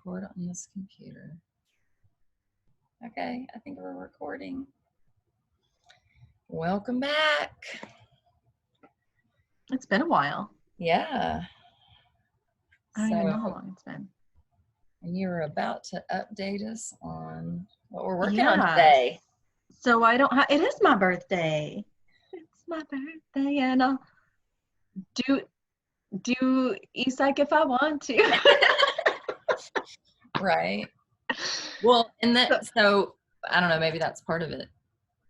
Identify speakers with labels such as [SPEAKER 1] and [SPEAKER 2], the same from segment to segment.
[SPEAKER 1] record on this computer. Okay, I think we're recording. Welcome back.
[SPEAKER 2] It's been a while.
[SPEAKER 1] Yeah.
[SPEAKER 2] I don't even know how long it's been.
[SPEAKER 1] And you were about to update us on what we're working on today.
[SPEAKER 2] So I don't have, it is my birthday. It's my birthday and I'll do e-psych if I want to.
[SPEAKER 1] Right. Well, and that, so I don't know, maybe that's part of it.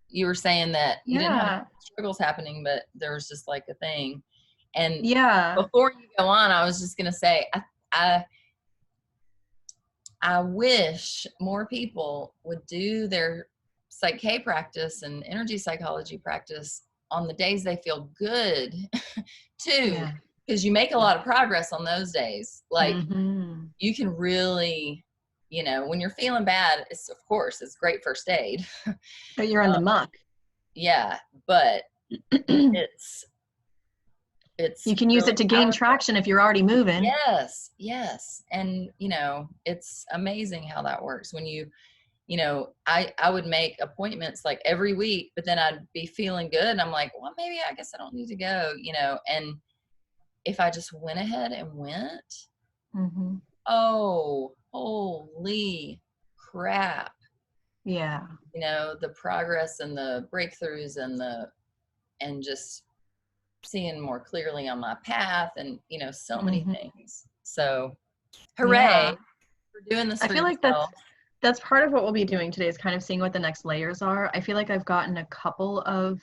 [SPEAKER 1] You were saying that you didn't have struggles happening, but there was just like a thing. And before you go on, I was just going to say, I wish more people would do their Psych K practice and energy psychology practice on the days they feel good too, because you make a lot of progress on those days. Like you can really, you know, when you're feeling bad, it's, of course, it's great first aid.
[SPEAKER 2] But you're in the muck.
[SPEAKER 1] Yeah, but it's
[SPEAKER 2] you can use it to gain traction if you're already moving.
[SPEAKER 1] Yes. And, you know, it's amazing how that works. When you know, I would make appointments like every week, but then I'd be feeling good. And I'm like, well, maybe I guess I don't need to go, you know. And if I just went ahead and went, oh, holy crap.
[SPEAKER 2] Yeah.
[SPEAKER 1] You know, the progress and the breakthroughs and just seeing more clearly on my path and, you know, so many things. So hooray for doing this.
[SPEAKER 2] I feel like that's part of what we'll be doing today is kind of seeing what the next layers are. I feel like I've gotten a couple of,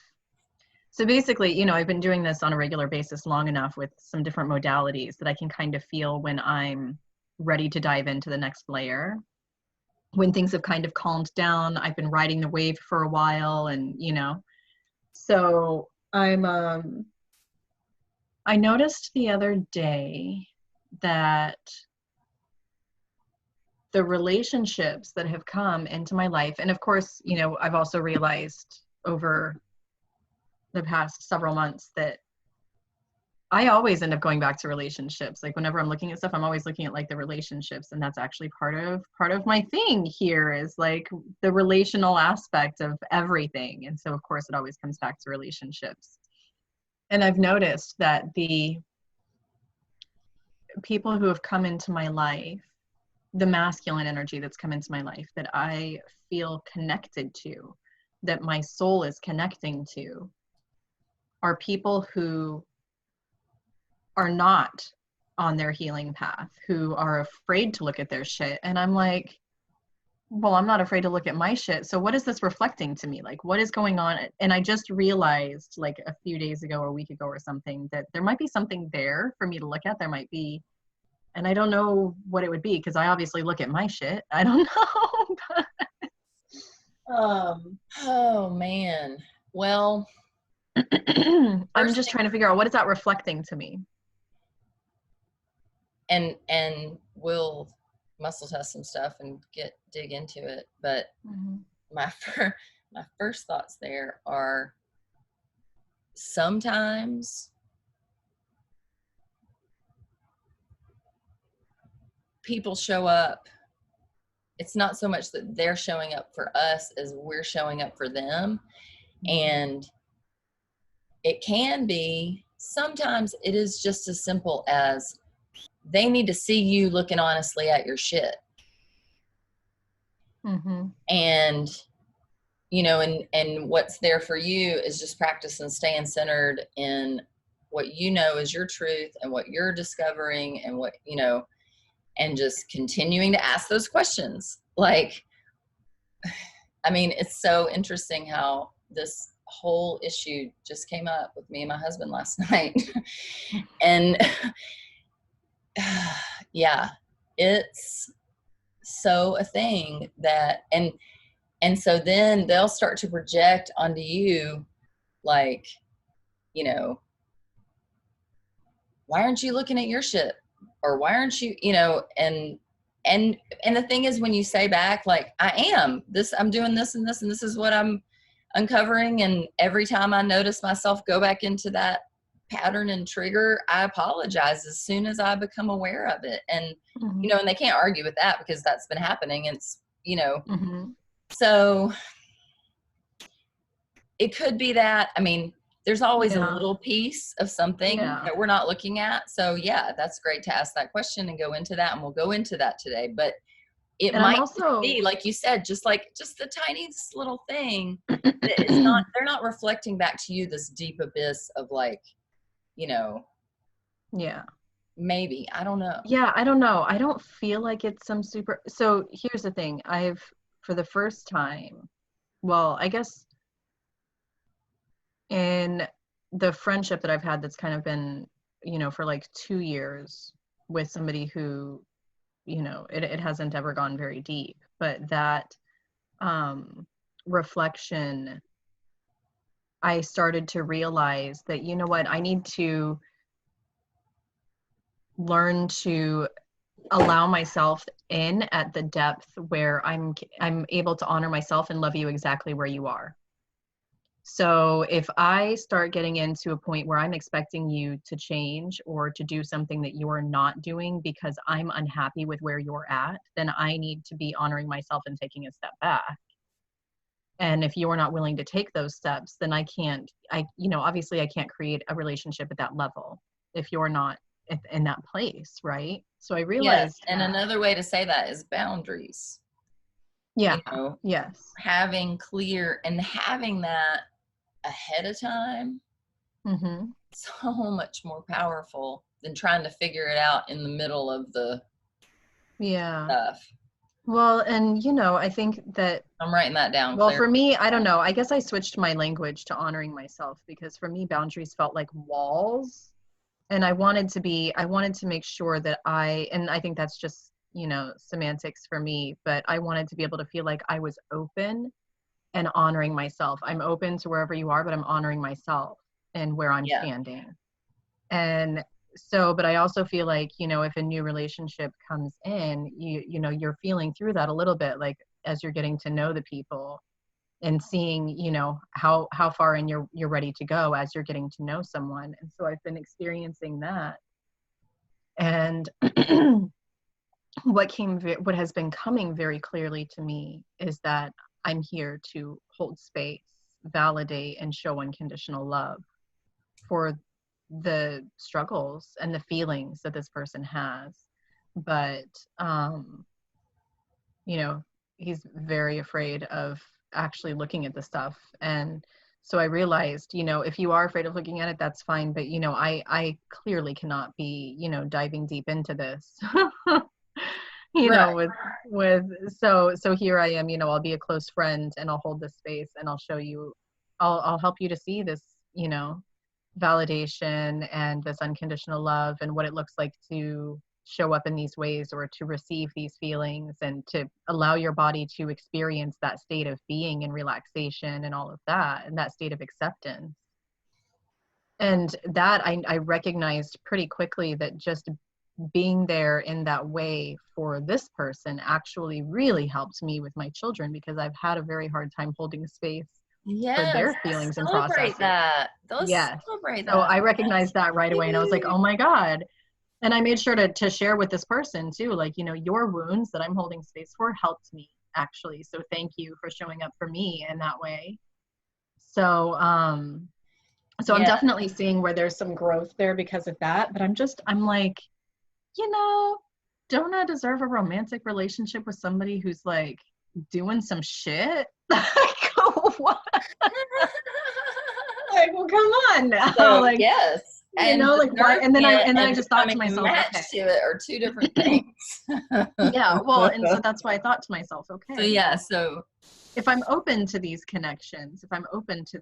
[SPEAKER 2] so basically, you know, I've been doing this on a regular basis long enough with some different modalities that I can kind of feel when I'm ready to dive into the next layer. When things have kind of calmed down, I've been riding the wave for a while and, you know, so I noticed the other day that the relationships that have come into my life, and of course, you know, I've also realized over the past several months that I always end up going back to relationships. Like whenever I'm looking at stuff, I'm always looking at like the relationships, and that's actually part of my thing here is like the relational aspect of everything. And so of course it always comes back to relationships. And I've noticed that the people who have come into my life, the masculine energy that's come into my life that I feel connected to, that my soul is connecting to, are people who are not on their healing path, who are afraid to look at their shit. And I'm like, well, I'm not afraid to look at my shit. So what is this reflecting to me? Like, what is going on? And I just realized like a few days ago or a week ago or something that there might be something there for me to look at. There might be, and I don't know what it would be because I obviously look at my shit. I don't know.
[SPEAKER 1] Oh man. Well,
[SPEAKER 2] I'm just trying to figure out what is that reflecting to me.
[SPEAKER 1] And we'll muscle test some stuff and dig into it. But my first thoughts there are sometimes people show up. It's not so much that they're showing up for us as we're showing up for them. And it can be, sometimes it is just as simple as they need to see you looking honestly at your shit. And, you know, and what's there for you is just practice and staying centered in what you know is your truth and what you're discovering and what, you know, and just continuing to ask those questions. Like, I mean, it's so interesting how this whole issue just came up with me and my husband last night. And yeah, it's so a thing that, and so then they'll start to project onto you, like, you know, why aren't you looking at your shit? Or why aren't you, you know, and the thing is, when you say back, like, I'm doing this and this, and this is what I'm uncovering. And every time I notice myself go back into that pattern and trigger, I apologize as soon as I become aware of it. And,
[SPEAKER 2] Mhm.
[SPEAKER 1] and they can't argue with that because that's been happening. It's,
[SPEAKER 2] Mhm.
[SPEAKER 1] so it could be that, I mean, there's always a
[SPEAKER 2] Yeah.
[SPEAKER 1] little piece of something
[SPEAKER 2] Yeah.
[SPEAKER 1] that we're not looking at. So yeah, that's great to ask that question and go into that. And we'll go into that today, but it
[SPEAKER 2] And I'm
[SPEAKER 1] might just be,
[SPEAKER 2] also
[SPEAKER 1] like you said, just the tiniest little thing that is not, they're not reflecting back to you this deep abyss of like, you know,
[SPEAKER 2] yeah.
[SPEAKER 1] maybe, I don't know.
[SPEAKER 2] Yeah, I don't know. I don't feel like it's some super. So here's the thing. For the first time, well, I guess in the friendship that I've had that's kind of been, for like 2 years with somebody who, it hasn't ever gone very deep, but that um, reflection, I started to realize that, you know what, I need to learn to allow myself in at the depth where I'm able to honor myself and love you exactly where you are. So if I start getting into a point where I'm expecting you to change or to do something that you're not doing because I'm unhappy with where you're at, then I need to be honoring myself and taking a step back. And if you're not willing to take those steps, then obviously I can't create a relationship at that level if you're not in that place, right? So I
[SPEAKER 1] Yes.
[SPEAKER 2] realized
[SPEAKER 1] And
[SPEAKER 2] that.
[SPEAKER 1] another way to say that is boundaries,
[SPEAKER 2] Yeah.
[SPEAKER 1] you know,
[SPEAKER 2] Yes.
[SPEAKER 1] having clear and having that ahead of time,
[SPEAKER 2] Mm-hmm.
[SPEAKER 1] so much more powerful than trying to figure it out in the middle of the
[SPEAKER 2] Yeah.
[SPEAKER 1] stuff.
[SPEAKER 2] Well, and I think that,
[SPEAKER 1] I'm writing that down,
[SPEAKER 2] well,
[SPEAKER 1] Claire.
[SPEAKER 2] for me, I don't know. I guess I switched my language to honoring myself because for me, boundaries felt like walls. And I wanted to make sure that and I think that's just, semantics for me, but I wanted to be able to feel like I was open and honoring myself. I'm open to wherever you are, but I'm honoring myself and where I'm
[SPEAKER 1] Yeah.
[SPEAKER 2] standing. And so, but I also feel like, if a new relationship comes in, you're feeling through that a little bit, like as you're getting to know the people and seeing, how far in you're ready to go as you're getting to know someone. And so I've been experiencing that. And what has been coming very clearly to me is that I'm here to hold space, validate, and show unconditional love for the struggles and the feelings that this person has. But you know he's very afraid of actually looking at the stuff. And so I realized, if you are afraid of looking at it, that's fine, but I clearly cannot be, diving deep into this.
[SPEAKER 1] Right.
[SPEAKER 2] With so here I am, I'll be a close friend and I'll hold this space and I'll show you, I'll help you to see this, validation and this unconditional love and what it looks like to show up in these ways or to receive these feelings and to allow your body to experience that state of being and relaxation and all of that and that state of acceptance. And that I recognized pretty quickly that just being there in that way for this person actually really helped me with my children because I've had a very hard time holding space for
[SPEAKER 1] Yes.
[SPEAKER 2] their feelings and
[SPEAKER 1] Celebrate
[SPEAKER 2] processes.
[SPEAKER 1] that. Let's
[SPEAKER 2] Yes.
[SPEAKER 1] celebrate
[SPEAKER 2] So
[SPEAKER 1] that.
[SPEAKER 2] I recognized that right away and I was like, oh my God. And I made sure to share with this person too, like, your wounds that I'm holding space for helped me actually. So thank you for showing up for me in that way. So, I'm
[SPEAKER 1] Yeah.
[SPEAKER 2] definitely seeing where there's some growth there because of that. But I'm like, you know, don't I deserve a romantic relationship with somebody who's like doing some shit? Like, what? Like, well, come on now.
[SPEAKER 1] So
[SPEAKER 2] Like,
[SPEAKER 1] yes. And
[SPEAKER 2] like why? And then I
[SPEAKER 1] and
[SPEAKER 2] just thought to
[SPEAKER 1] becoming a
[SPEAKER 2] myself,
[SPEAKER 1] match
[SPEAKER 2] okay,
[SPEAKER 1] to it are two different things.
[SPEAKER 2] yeah, well, and so that's why I thought to myself,
[SPEAKER 1] So
[SPEAKER 2] okay,
[SPEAKER 1] yeah,
[SPEAKER 2] well,
[SPEAKER 1] so
[SPEAKER 2] if I'm open to these connections, if I'm open to,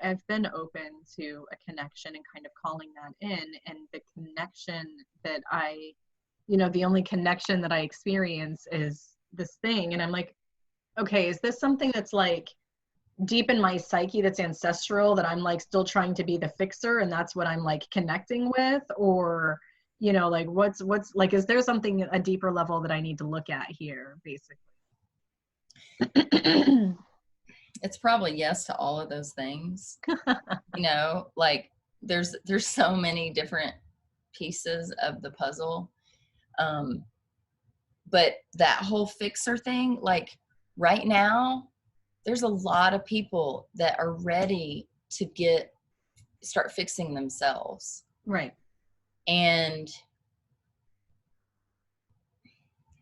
[SPEAKER 2] I've been open to a connection and kind of calling that in, and the connection that the only connection that I experience is this thing. And I'm like, okay, is this something that's like deep in my psyche that's ancestral that I'm like still trying to be the fixer and that's what I'm like connecting with? Or, like what's like, is there something, a deeper level that I need to look at here, basically?
[SPEAKER 1] it's probably yes to all of those things. Like there's so many different pieces of the puzzle. But that whole fixer thing, like right now, there's a lot of people that are ready to start fixing themselves.
[SPEAKER 2] Right.
[SPEAKER 1] And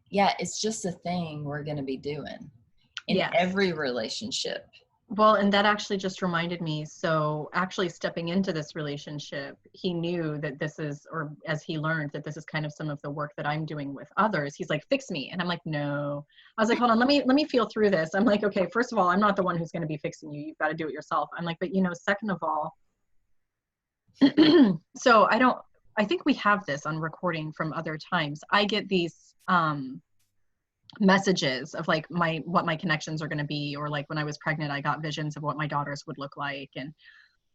[SPEAKER 1] yeah, it's just a thing we're going to be doing in
[SPEAKER 2] Yes.
[SPEAKER 1] every relationship.
[SPEAKER 2] Well, and that actually just reminded me. So actually stepping into this relationship, he knew that this is, or as he learned that this is kind of some of the work that I'm doing with others. He's like, fix me. And I'm like, no. I was like, hold on, let me feel through this. I'm like, okay, first of all, I'm not the one who's going to be fixing you. You've got to do it yourself. I'm like, but second of all, so I think we have this on recording from other times. I get these, messages of like what my connections are going to be, or like when I was pregnant, I got visions of what my daughters would look like. And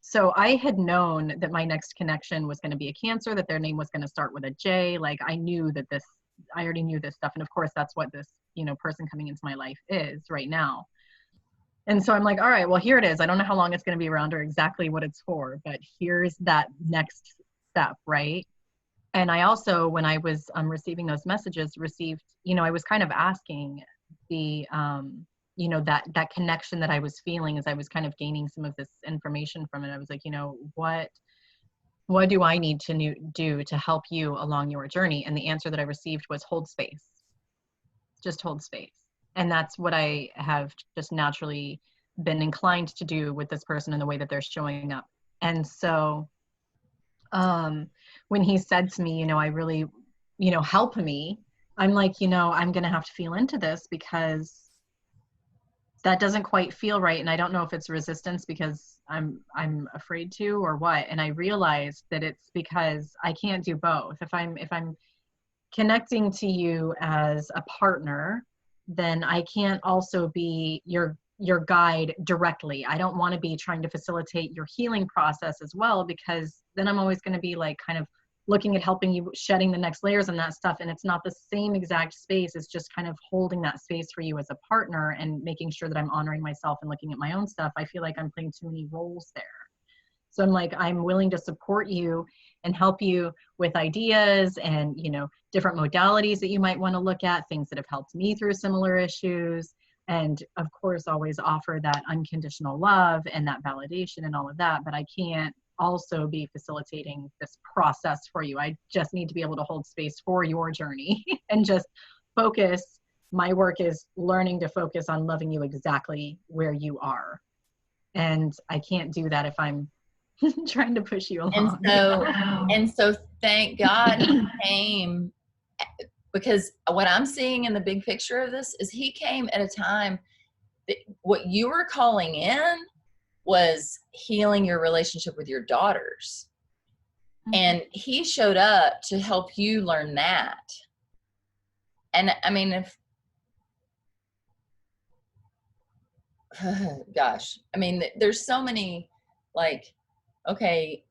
[SPEAKER 2] so I had known that my next connection was going to be a Cancer, that their name was going to start with a J. Like I already knew this stuff. And of course that's what this, person coming into my life is right now. And so I'm like, all right, well, here it is. I don't know how long it's going to be around or exactly what it's for, but here's that next step, right? And I also, when I was receiving those messages, I was kind of asking the, that connection that I was feeling as I was kind of gaining some of this information from it. I was like, what do I need to do to help you along your journey? And the answer that I received was hold space. Just hold space. And that's what I have just naturally been inclined to do with this person in the way that they're showing up. And so, when he said to me, I really, help me, I'm like, I'm going to have to feel into this because that doesn't quite feel right. And I don't know if it's resistance because I'm afraid to or what. And I realized that it's because I can't do both. If I'm connecting to you as a partner, then I can't also be your guide directly. I don't want to be trying to facilitate your healing process as well, because then I'm always going to be like kind of looking at helping you shedding the next layers and that stuff. And it's not the same exact space. It's just kind of holding that space for you as a partner and making sure that I'm honoring myself and looking at my own stuff. I feel like I'm playing too many roles there. So I'm like, I'm willing to support you and help you with ideas and, different modalities that you might want to look at, things that have helped me through similar issues. And of course, always offer that unconditional love and that validation and all of that. But I can't also be facilitating this process for you. I just need to be able to hold space for your journey and just focus. My work is learning to focus on loving you exactly where you are. And I can't do that if I'm trying to push you along.
[SPEAKER 1] And so thank God he came, because what I'm seeing in the big picture of this is he came at a time that what you were calling in was healing your relationship with your daughters. Mm-hmm. And he showed up to help you learn that. And I mean, there's so many, like, okay,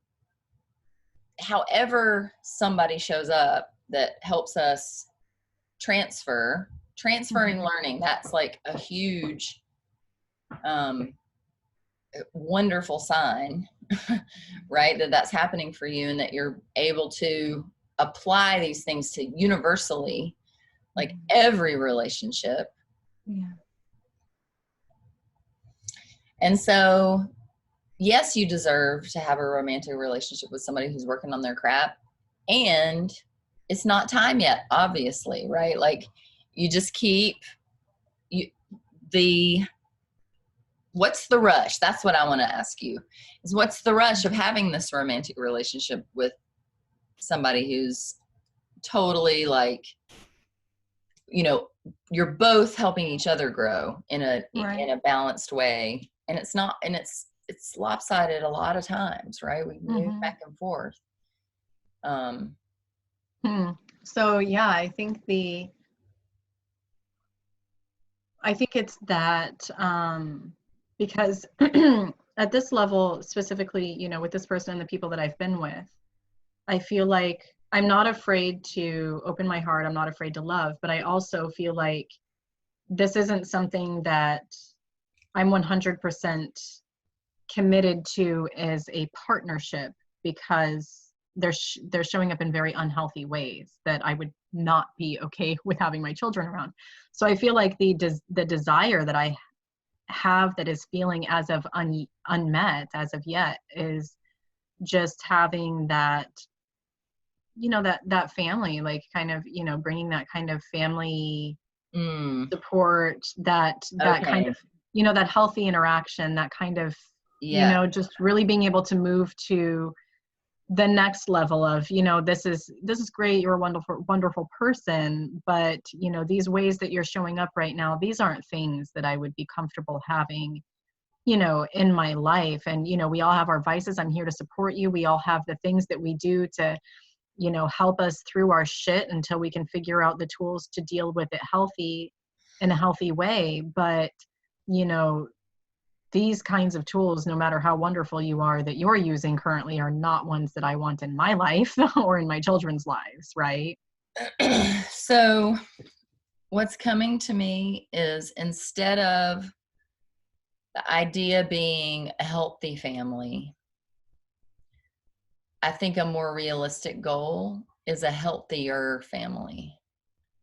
[SPEAKER 1] however somebody shows up that helps us transferring learning, that's like a huge wonderful sign, right, that's happening for you, and that you're able to apply these things to universally, like every relationship.
[SPEAKER 2] Yeah.
[SPEAKER 1] And so yes, you deserve to have a romantic relationship with somebody who's working on their crap, and it's not time yet, obviously, right? Like you just what's the rush? That's what I want to ask you, is what's the rush of having this romantic relationship with somebody who's totally like, you're both helping each other grow in a balanced way. And it's lopsided a lot of times, right? We move back and forth.
[SPEAKER 2] So yeah, I think it's that, because at this level specifically, with this person and the people that I've been with, I feel like I'm not afraid to open my heart. I'm not afraid to love, but I also feel like this isn't something that I'm 100% committed to as a partnership, because they're showing up in very unhealthy ways that I would not be okay with having my children around. So I feel like the desire that I have that is feeling as of unmet as of yet is just having that, that family, like kind of, bringing that kind of family support, that kind
[SPEAKER 1] Okay.
[SPEAKER 2] of, that healthy interaction, that kind of,
[SPEAKER 1] Yeah.
[SPEAKER 2] just really being able to move to the next level of, this is great, you're a wonderful person, but these ways that you're showing up right now, these aren't things that I would be comfortable having, in my life. And we all have our vices. I'm here to support you. We all have the things that we do to help us through our shit until we can figure out the tools to deal with it in a healthy way. But these kinds of tools, no matter how wonderful you are, that you're using currently, are not ones that I want in my life or in my children's lives, right?
[SPEAKER 1] So what's coming to me is, instead of the idea being a healthy family, I think a more realistic goal is a healthier family.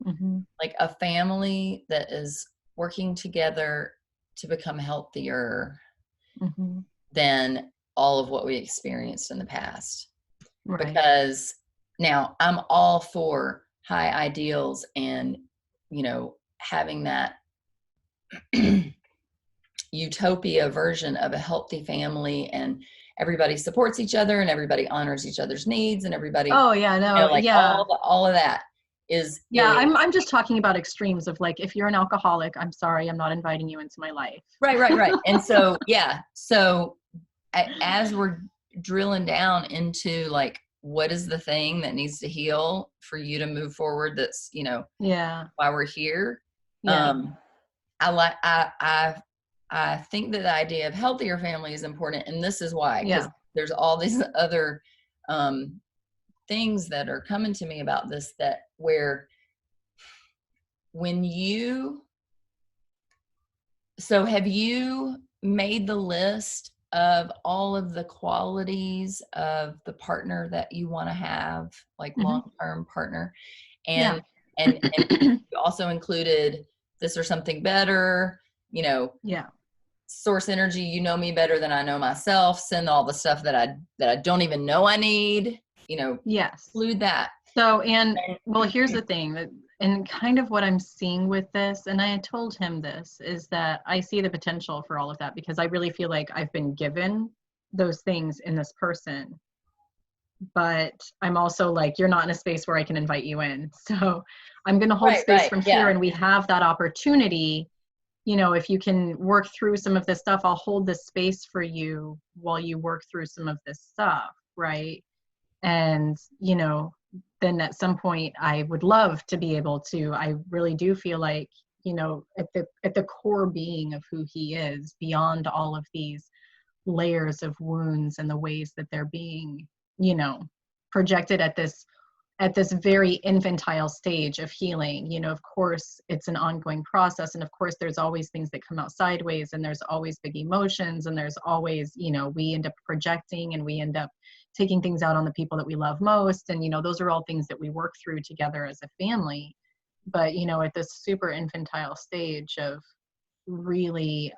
[SPEAKER 2] Mm-hmm.
[SPEAKER 1] Like a family that is working together to become healthier
[SPEAKER 2] Mm-hmm.
[SPEAKER 1] than all of what we experienced in the past.
[SPEAKER 2] Right.
[SPEAKER 1] Because now I'm all for high ideals and, having that utopia version of a healthy family, and everybody supports each other and everybody honors each other's needs and everybody,
[SPEAKER 2] Oh yeah, no,
[SPEAKER 1] like
[SPEAKER 2] yeah.
[SPEAKER 1] all of that is
[SPEAKER 2] Yeah, I'm just talking about extremes of, like, if you're an alcoholic, I'm sorry, I'm not inviting you into my life.
[SPEAKER 1] right. And so, yeah. So as we're drilling down into, like, what is the thing that needs to heal for you to move forward, that's,
[SPEAKER 2] Yeah.
[SPEAKER 1] why we're here.
[SPEAKER 2] Yeah.
[SPEAKER 1] I think that the idea of healthier family is important, and this is why, because
[SPEAKER 2] Yeah.
[SPEAKER 1] there's all these other things that are coming to me about this, that where when you so have you made the list of all of the qualities of the partner that you want to have, like
[SPEAKER 2] Mm-hmm.
[SPEAKER 1] long-term partner,
[SPEAKER 2] Yeah.
[SPEAKER 1] and you also included this or something better,
[SPEAKER 2] Yeah.
[SPEAKER 1] source energy, me better than I know myself, send all the stuff that I don't even know I need,
[SPEAKER 2] Yes.
[SPEAKER 1] include that.
[SPEAKER 2] So, and well, here's the thing that, and kind of what I'm seeing with this, and I had told him this, is that I see the potential for all of that, because I really feel like I've been given those things in this person, but I'm also like, you're not in a space where I can invite you in. So I'm going to hold space
[SPEAKER 1] Right,
[SPEAKER 2] from here,
[SPEAKER 1] yeah.
[SPEAKER 2] and we have that opportunity. If you can work through some of this stuff, I'll hold the space for you while you work through some of this stuff, right? And then at some point I would love to be able to, I really do feel like, at the core being of who he is, beyond all of these layers of wounds and the ways that they're being, projected at this very infantile stage of healing. Of course it's an ongoing process, and of course there's always things that come out sideways, and there's always big emotions, and there's always, we end up projecting, and we end up taking things out on the people that we love most, and those are all things that we work through together as a family. But at this super infantile stage of really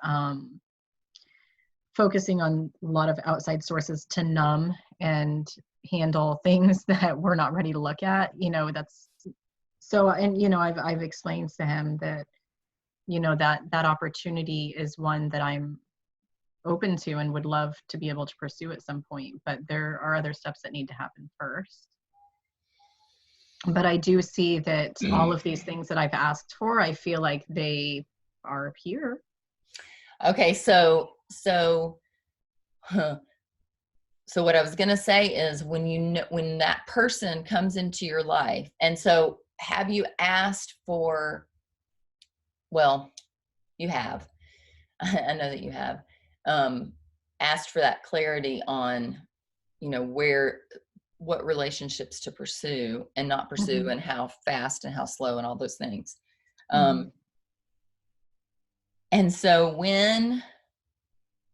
[SPEAKER 2] focusing on a lot of outside sources to numb and handle things that we're not ready to look at, that's so. And I've explained to him that that opportunity is one that I'm open to and would love to be able to pursue at some point, but there are other steps that need to happen first. But I do see that all of these things that I've asked for, I feel like they are here.
[SPEAKER 1] Okay, so what I was going to say is, when that person comes into your life, and so have you asked for, well, you have, I know that you have, asked for that clarity on, what relationships to pursue and not pursue,
[SPEAKER 2] Mm-hmm.
[SPEAKER 1] and how fast and how slow and all those things.
[SPEAKER 2] Mm-hmm.
[SPEAKER 1] And so when,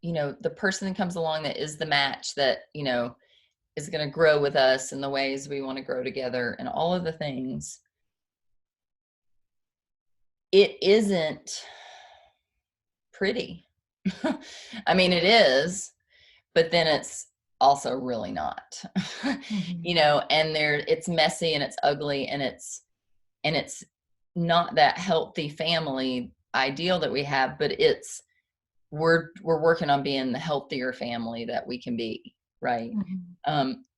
[SPEAKER 1] the person that comes along that is the match, that, is going to grow with us in the ways we want to grow together and all of the things, it isn't pretty. I mean, it is, but then it's also really not. You know, and it's messy and it's ugly and it's not that healthy family ideal that we have, but we're working on being the healthier family that we can be, right?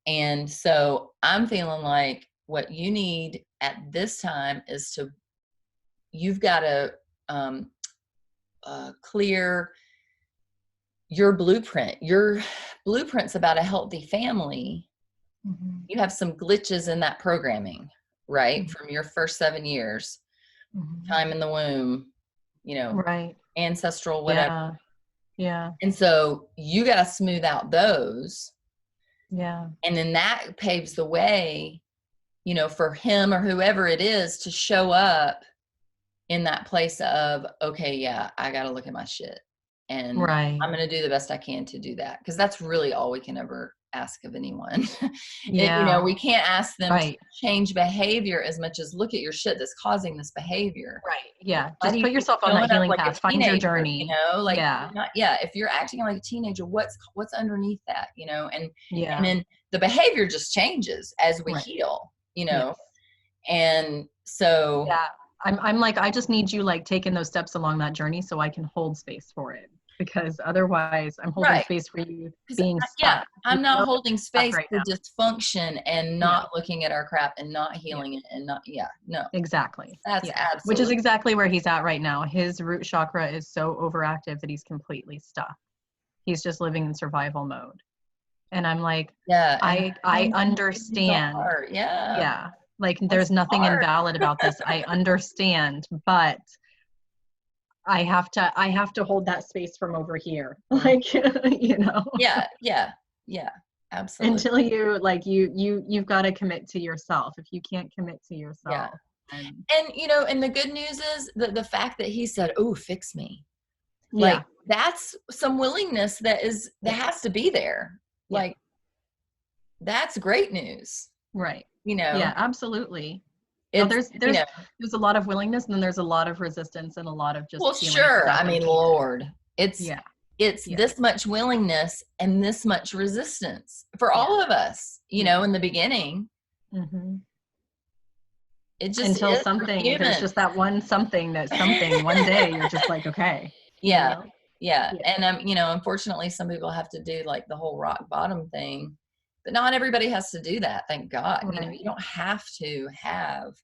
[SPEAKER 1] And so I'm feeling like what you need at this time is you've got to clear your blueprint. Your blueprint's about a healthy family. You have some glitches in that programming, right? From your first 7 years, time in the womb, you know,
[SPEAKER 2] right,
[SPEAKER 1] ancestral, whatever.
[SPEAKER 2] Yeah.
[SPEAKER 1] And so you got to smooth out those.
[SPEAKER 2] Yeah.
[SPEAKER 1] And then that paves the way, you know, for him or whoever it is to show up in that place of, okay, yeah, I got to look at my shit. And
[SPEAKER 2] Right.
[SPEAKER 1] I'm going to do the best I can to do that. Because that's really all we can ever ask of anyone.
[SPEAKER 2] Yeah.
[SPEAKER 1] You know, we can't ask them
[SPEAKER 2] Right.
[SPEAKER 1] to change behavior as much as look at your shit that's causing this behavior.
[SPEAKER 2] Right. Yeah.
[SPEAKER 1] Why
[SPEAKER 2] Just
[SPEAKER 1] do you
[SPEAKER 2] put
[SPEAKER 1] keep
[SPEAKER 2] yourself on
[SPEAKER 1] showing
[SPEAKER 2] that
[SPEAKER 1] up
[SPEAKER 2] healing
[SPEAKER 1] like a
[SPEAKER 2] path. Find your
[SPEAKER 1] teenager,
[SPEAKER 2] journey.
[SPEAKER 1] you know, like,
[SPEAKER 2] Yeah.
[SPEAKER 1] if you're acting like a teenager, what's underneath that, you know? And
[SPEAKER 2] Yeah.
[SPEAKER 1] then the behavior just changes as we
[SPEAKER 2] Right.
[SPEAKER 1] heal, you know?
[SPEAKER 2] Yes.
[SPEAKER 1] And so,
[SPEAKER 2] Yeah, I'm like, I just need you like taking those steps along that journey so I can hold space for it, because otherwise I'm holding
[SPEAKER 1] right.
[SPEAKER 2] space for you
[SPEAKER 1] 'Cause
[SPEAKER 2] being
[SPEAKER 1] yeah,
[SPEAKER 2] stuck.
[SPEAKER 1] I'm
[SPEAKER 2] You
[SPEAKER 1] not
[SPEAKER 2] know,
[SPEAKER 1] holding
[SPEAKER 2] stuck
[SPEAKER 1] space
[SPEAKER 2] right
[SPEAKER 1] for
[SPEAKER 2] now.
[SPEAKER 1] dysfunction and not looking at our crap and not healing it and not, no.
[SPEAKER 2] Exactly.
[SPEAKER 1] That's
[SPEAKER 2] Yeah.
[SPEAKER 1] absolutely.
[SPEAKER 2] Which is exactly where he's at right now. His root chakra is so overactive that he's completely stuck. He's just living in survival mode. And I'm like,
[SPEAKER 1] yeah.
[SPEAKER 2] I understand. Yeah. Like there's nothing invalid about this. I understand, but I have to hold that space from over here. Like, you know.
[SPEAKER 1] Yeah. Absolutely.
[SPEAKER 2] Until you like you've got to commit to yourself. If you can't commit to yourself.
[SPEAKER 1] And you know, and the good news is that the fact that he said, "Oh, fix me."
[SPEAKER 2] Yeah.
[SPEAKER 1] Like that's some willingness that has to be there. Like that's great news.
[SPEAKER 2] Right.
[SPEAKER 1] You know.
[SPEAKER 2] Yeah, absolutely. No, there's a lot of willingness, and then there's a lot of resistance and a lot of just
[SPEAKER 1] sure. I mean, Lord, it's this much willingness and this much resistance for all of us, you know, in the beginning. It just
[SPEAKER 2] until something, there's just that one something one day you're just like, okay.
[SPEAKER 1] Yeah. And you know, unfortunately some people have to do like the whole rock bottom thing, but not everybody has to do that. Thank God. You know, you don't have to have.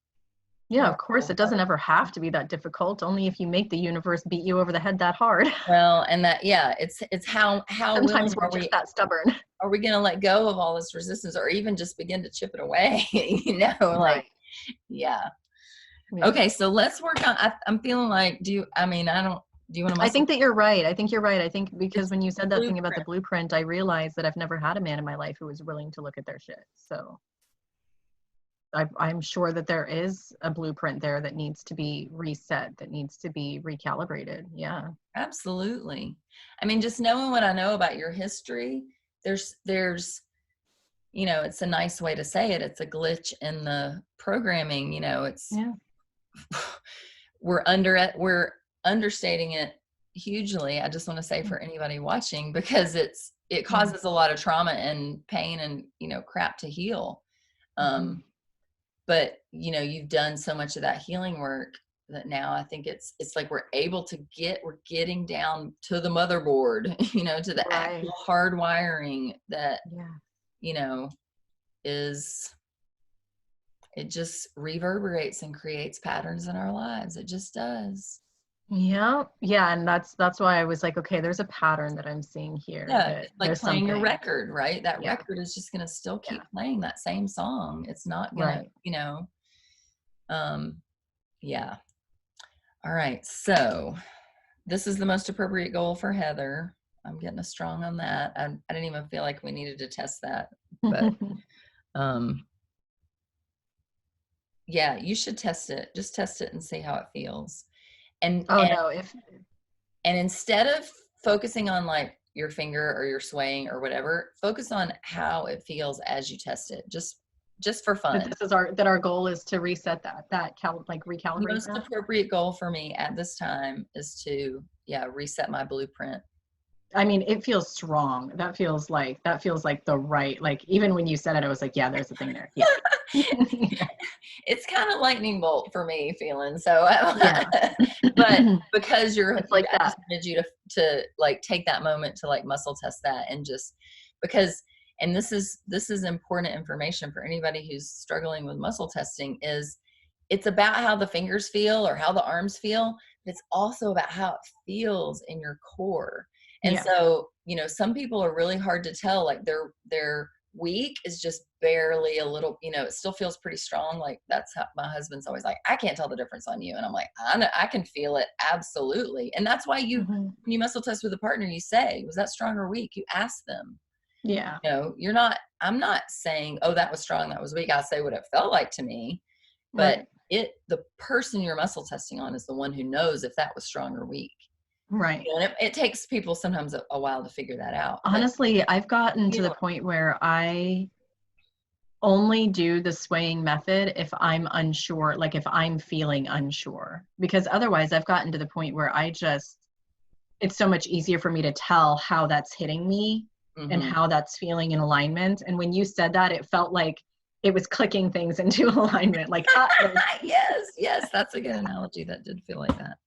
[SPEAKER 2] Yeah, of course, it doesn't ever have to be that difficult. Only if you make the universe beat you over the head that hard.
[SPEAKER 1] Well, and that, it's how
[SPEAKER 2] sometimes we're just that stubborn.
[SPEAKER 1] Are we going to let go of all this resistance, or even just begin to chip it away? You know, like, Okay, so let's work on. I'm feeling like, do you want to?
[SPEAKER 2] I think that you're right. I think because when you said that thing about the blueprint, I realized that I've never had a man in my life who was willing to look at their shit. So I'm sure that there is a blueprint there that needs to be reset, that needs to be recalibrated. Yeah.
[SPEAKER 1] Absolutely. I mean, just knowing what I know about your history, there's, you know, it's a nice way to say it. It's a glitch in the programming, you know, we're understating it hugely. I just want to say for anybody watching, because it causes a lot of trauma and pain and, you know, crap to heal. But you know, you've done so much of that healing work that now I think it's like we're getting down to the motherboard, you know, to the actual hard wiring that, you know, it just reverberates and creates patterns in our lives. It just does.
[SPEAKER 2] Yeah. And that's why I was like, okay, there's a pattern that I'm seeing here.
[SPEAKER 1] Yeah, like playing a record, right? That record is just going to still keep playing that same song. It's not going to, you know, All right. So this is the most appropriate goal for Heather. I'm getting a strong on that. I didn't even feel like we needed to test that, but, yeah, you should test it. Just test it and see how it feels. And instead of focusing on like your finger or you're swaying or whatever, focus on how it feels as you test it. Just for fun.
[SPEAKER 2] That our goal is to reset
[SPEAKER 1] The
[SPEAKER 2] recalibrate
[SPEAKER 1] most
[SPEAKER 2] that.
[SPEAKER 1] appropriate goal for me at this time is to, reset my blueprint.
[SPEAKER 2] I mean, it feels strong. That feels like the right, like, even when you said it, I was like, yeah, there's a thing there. Yeah.
[SPEAKER 1] It's kind of lightning bolt for me feeling. So,
[SPEAKER 2] Yeah.
[SPEAKER 1] but because
[SPEAKER 2] It's like
[SPEAKER 1] I
[SPEAKER 2] that.
[SPEAKER 1] just wanted you to like take that moment to like muscle test that, and just because, and this is important information for anybody who's struggling with muscle testing, is it's about how the fingers feel or how the arms feel, but it's also about how it feels in your core. And
[SPEAKER 2] Yeah.
[SPEAKER 1] so, some people are really hard to tell, like their weak is just barely a little, it still feels pretty strong. Like that's how my husband's always like, I can't tell the difference on you. And I'm like, I know, I can feel it. Absolutely. And that's why when you muscle test with a partner, you say, was that strong or weak? You ask them.
[SPEAKER 2] Yeah.
[SPEAKER 1] I'm not saying, oh, that was strong, that was weak. I say what it felt like to me, but the person you're muscle testing on is the one who knows if that was strong or weak.
[SPEAKER 2] Right.
[SPEAKER 1] And it takes people sometimes a while to figure that out.
[SPEAKER 2] Honestly, I've gotten to the point where I only do the swaying method if I'm unsure, like if I'm feeling unsure, because otherwise I've gotten to the point where it's so much easier for me to tell how that's hitting me and how that's feeling in alignment. And when you said that, it felt like it was clicking things into alignment. Like,
[SPEAKER 1] yes, that's a good analogy. That did feel like that.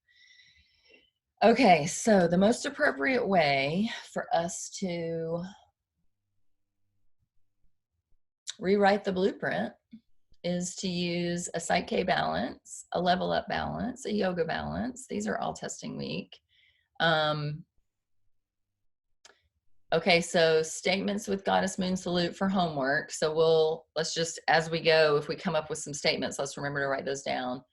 [SPEAKER 1] Okay, so the most appropriate way for us to rewrite the blueprint is to use a Psych-K balance, a level up balance, a yoga balance. These are all testing week. Okay, so statements with Goddess Moon Salute for homework. So let's just, as we go, if we come up with some statements, let's remember to write those down.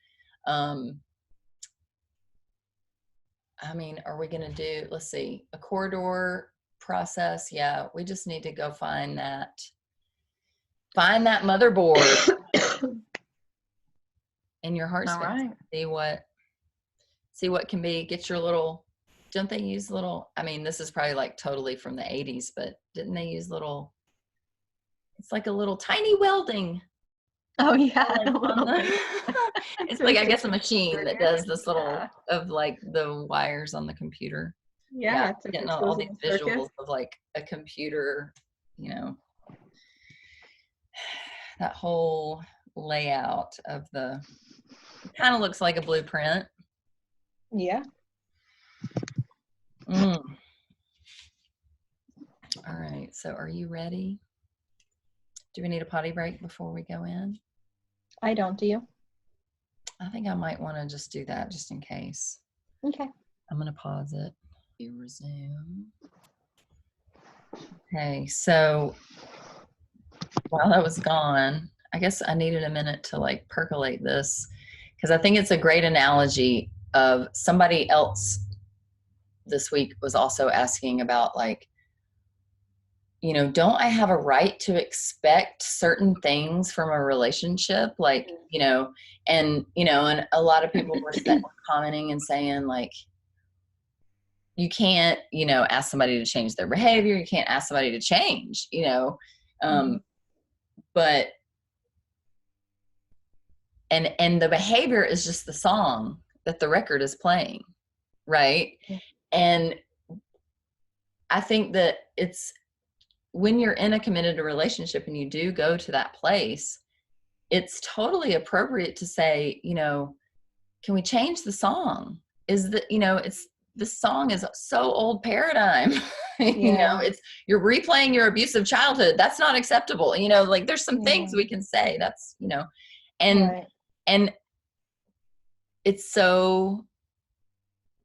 [SPEAKER 1] I mean, are we going to do, let's see, a corridor process? Yeah, we just need to go find that motherboard in your heart space.
[SPEAKER 2] Right.
[SPEAKER 1] See what can be, get your little, don't they use little, I mean, this is probably like totally from the 80s, but didn't they use little, it's like a little tiny welding.
[SPEAKER 2] Oh yeah.
[SPEAKER 1] It's like, I guess, a machine that does this little of like the wires on the computer.
[SPEAKER 2] Yeah.
[SPEAKER 1] It's getting all these visuals of like a computer, that whole layout of it kind of looks like a blueprint.
[SPEAKER 2] Yeah.
[SPEAKER 1] All right. So are you ready? Do we need a potty break before we go in?
[SPEAKER 2] I don't. Do you?
[SPEAKER 1] I think I might want to just do that just in case.
[SPEAKER 2] Okay.
[SPEAKER 1] I'm going to pause it. You resume. Okay. So while I was gone, I guess I needed a minute to like percolate this, because I think it's a great analogy of somebody else this week was also asking about like, don't I have a right to expect certain things from a relationship? Like, and a lot of people were commenting and saying like, you can't, ask somebody to change their behavior. You can't ask somebody to change, but, and the behavior is just the song that the record is playing. Right.
[SPEAKER 2] Yeah.
[SPEAKER 1] And I think that it's, when you're in a committed relationship and you do go to that place, it's totally appropriate to say, can we change the song? Is that, this song is so old paradigm, you're replaying your abusive childhood. That's not acceptable. Like there's some things we can say that's, and it's so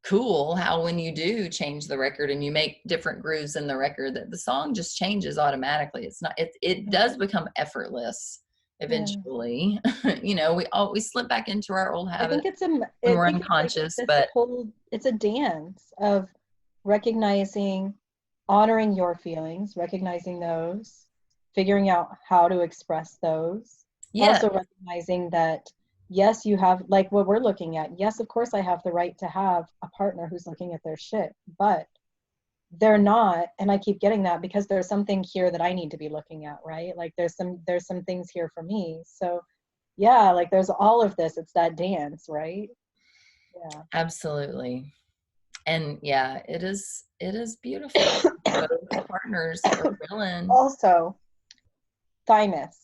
[SPEAKER 1] cool how when you do change the record and you make different grooves in the record, that the song just changes automatically. It's not, it does become effortless eventually. We slip back into our old habits.
[SPEAKER 3] I think
[SPEAKER 1] when we're unconscious, but
[SPEAKER 3] it's a dance of recognizing, honoring your feelings, recognizing those, figuring out how to express those. Also recognizing that yes, you have, like what we're looking at. Yes, of course I have the right to have a partner who's looking at their shit, but they're not, and I keep getting that because there's something here that I need to be looking at, right? Like there's some things here for me. So yeah, like there's all of this. It's that dance, right? Yeah.
[SPEAKER 1] Absolutely. And yeah, it is beautiful. Both partners are willing.
[SPEAKER 3] Also, thymus.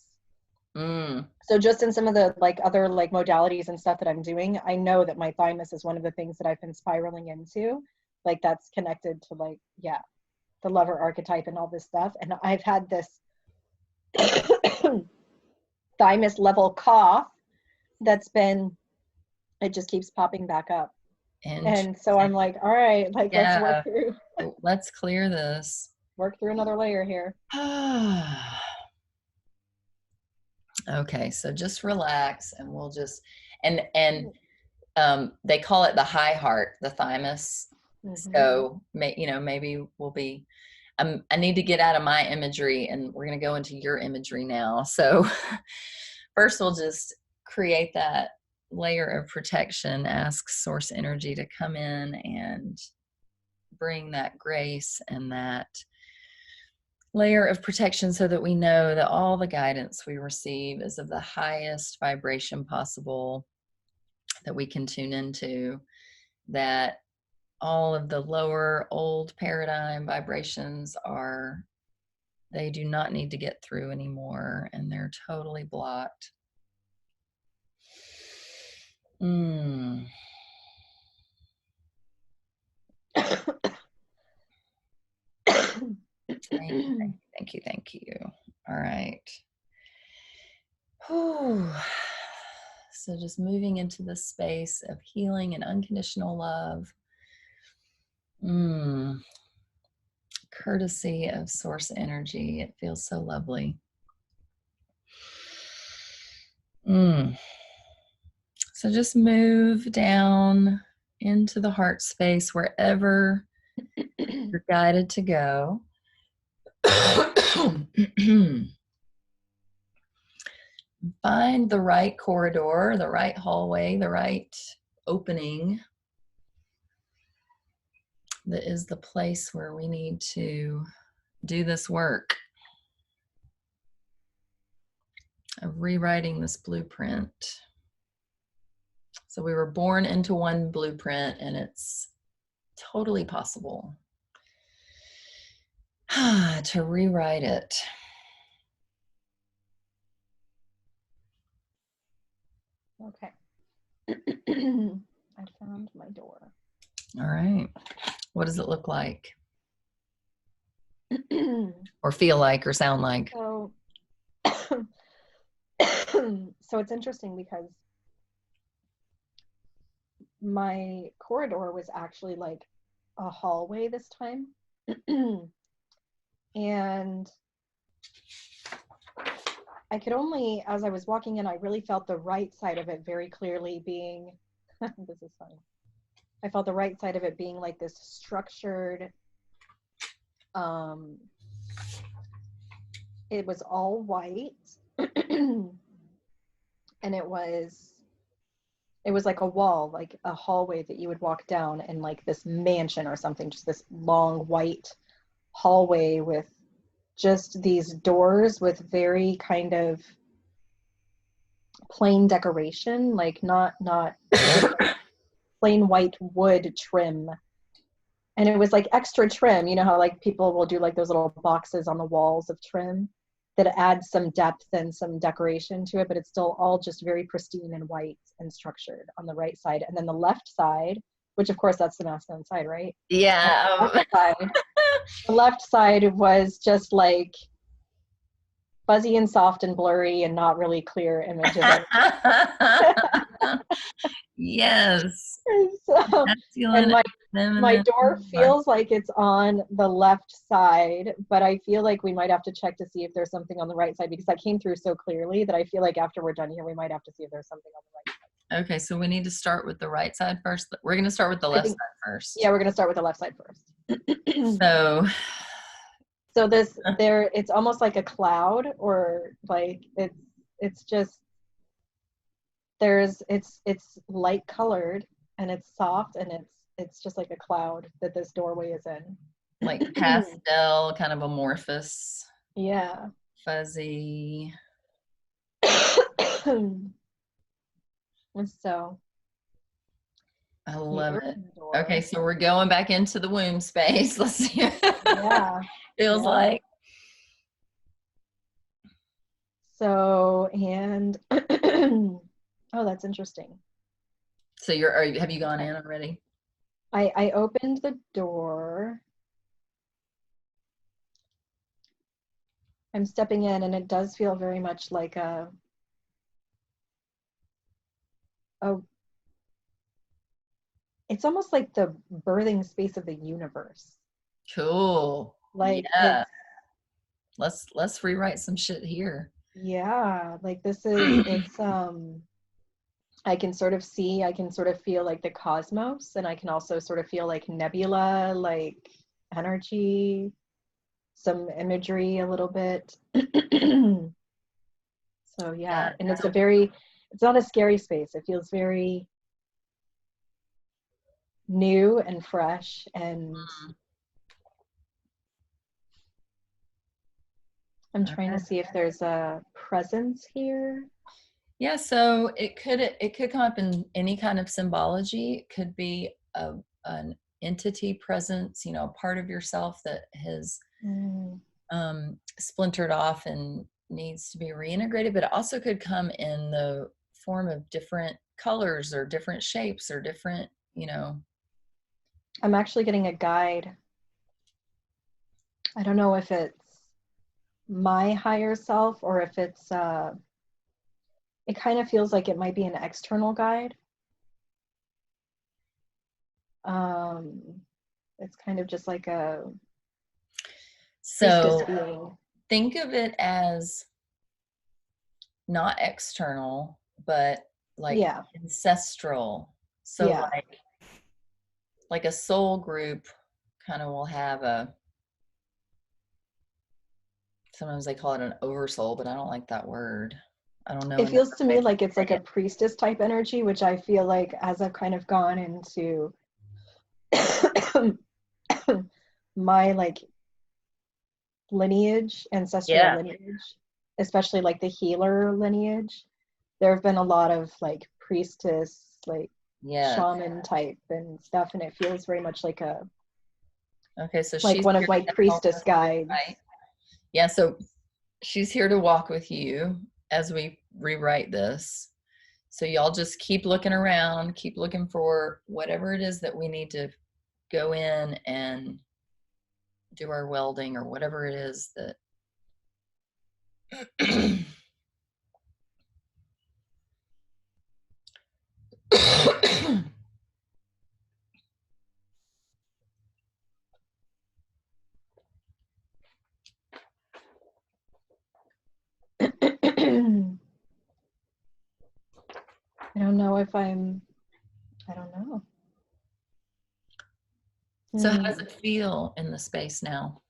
[SPEAKER 1] Mm.
[SPEAKER 3] So just in some of the like other like modalities and stuff that I'm doing, I know that my thymus is one of the things that I've been spiraling into. Like that's connected to like, yeah, the lover archetype and all this stuff. And I've had this thymus level cough that's been, it just keeps popping back up. And so I'm like, all right, like
[SPEAKER 1] yeah,
[SPEAKER 3] let's
[SPEAKER 1] clear this.
[SPEAKER 3] Work through another layer here.
[SPEAKER 1] Okay, so just relax and we'll just, and they call it the high heart, the thymus. Mm-hmm. So maybe we'll be, I need to get out of my imagery and we're going to go into your imagery now. So first we'll just create that layer of protection, ask source energy to come in and bring that grace and that layer of protection so that we know that all the guidance we receive is of the highest vibration possible that we can tune into, that all of the lower old paradigm vibrations they do not need to get through anymore and they're totally blocked. Thank you. All right. Whew. So just moving into the space of healing and unconditional love. Courtesy of source energy. It feels so lovely. So just move down into the heart space wherever you're guided to go. Find the right corridor, the right hallway, the right opening that is the place where we need to do this work of rewriting this blueprint. So we were born into one blueprint and it's totally possible to rewrite it.
[SPEAKER 3] Okay. I found my door.
[SPEAKER 1] All right. What does it look like? Or feel like or sound like?
[SPEAKER 3] So, so it's interesting because my corridor was actually like a hallway this time. And I could only, as I was walking in, I really felt the right side of it very clearly being, this is funny. I felt the right side of it being like this structured, it was all white. And it was like a wall, like a hallway that you would walk down in like this mansion or something, just this long white hallway with just these doors with very kind of plain decoration, like not plain white wood trim. And it was like extra trim, you know how like people will do like those little boxes on the walls of trim that adds some depth and some decoration to it, but it's still all just very pristine and white and structured on the right side. And then the left side, which of course that's the masculine side, right?
[SPEAKER 1] Yeah.
[SPEAKER 3] The left side was just like fuzzy and soft and blurry and not really clear images.
[SPEAKER 1] Yes.
[SPEAKER 3] So, and my door feels like it's on the left side, but I feel like we might have to check to see if there's something on the right side because I came through so clearly that I feel like after we're done here, we might have to see if there's something on the right side.
[SPEAKER 1] Okay, so we need to start with the right side first. We're going to start with the left side first.
[SPEAKER 3] Yeah, we're going to start with the left side first.
[SPEAKER 1] So
[SPEAKER 3] it's almost like a cloud, or like it's just it's light colored and it's soft and it's just like a cloud that this doorway is in.
[SPEAKER 1] like pastel, kind of amorphous,
[SPEAKER 3] Yeah.
[SPEAKER 1] fuzzy.
[SPEAKER 3] And so
[SPEAKER 1] I
[SPEAKER 3] you
[SPEAKER 1] love it.
[SPEAKER 3] open the door.
[SPEAKER 1] Okay, so we're going back into the womb space. Let's see.
[SPEAKER 3] Yeah.
[SPEAKER 1] Feels
[SPEAKER 3] Yeah.
[SPEAKER 1] like.
[SPEAKER 3] So, and oh, that's interesting.
[SPEAKER 1] So have you gone in already?
[SPEAKER 3] I opened the door. I'm stepping in, and it does feel very much like a it's almost like the birthing space of the universe.
[SPEAKER 1] Cool.
[SPEAKER 3] Like
[SPEAKER 1] Yeah.
[SPEAKER 3] it's
[SPEAKER 1] Let's rewrite some shit here.
[SPEAKER 3] yeah, like this is it's I can sort of see, I can sort of feel like the cosmos, and I can also sort of feel like nebula, like energy, some imagery a little bit. So yeah, and it's it's not a scary space. It feels very new and fresh, and I'm trying to see if there's a presence here.
[SPEAKER 1] Yeah, so it could come up in any kind of symbology. It could be an entity presence, you know, a part of yourself that has splintered off and needs to be reintegrated, but it also could come in the form of different colors or different shapes or different, you know.
[SPEAKER 3] I'm actually getting a guide. I don't know if it's my higher self or if it's it kind of feels like it might be an external guide. It's kind of just like a priestess being.
[SPEAKER 1] Think of it as not external, but like ancestral. So like a soul group kind of will have sometimes they call it an oversoul, but I don't like that word. I don't know.
[SPEAKER 3] It feels to me like it's like a priestess type energy, which I feel like as I've kind of gone into my like lineage, ancestral lineage, especially like the healer lineage, there have been a lot of like priestess, like shaman type and stuff, and it feels very much like a
[SPEAKER 1] so
[SPEAKER 3] like
[SPEAKER 1] she's
[SPEAKER 3] one of my priestess guides.
[SPEAKER 1] Right? Yeah, so she's here to walk with you as we rewrite this. So y'all just keep looking around, keep looking for whatever it is that we need to go in and do our welding or whatever it is that
[SPEAKER 3] I don't know if I don't know.
[SPEAKER 1] So how does it feel in the space now?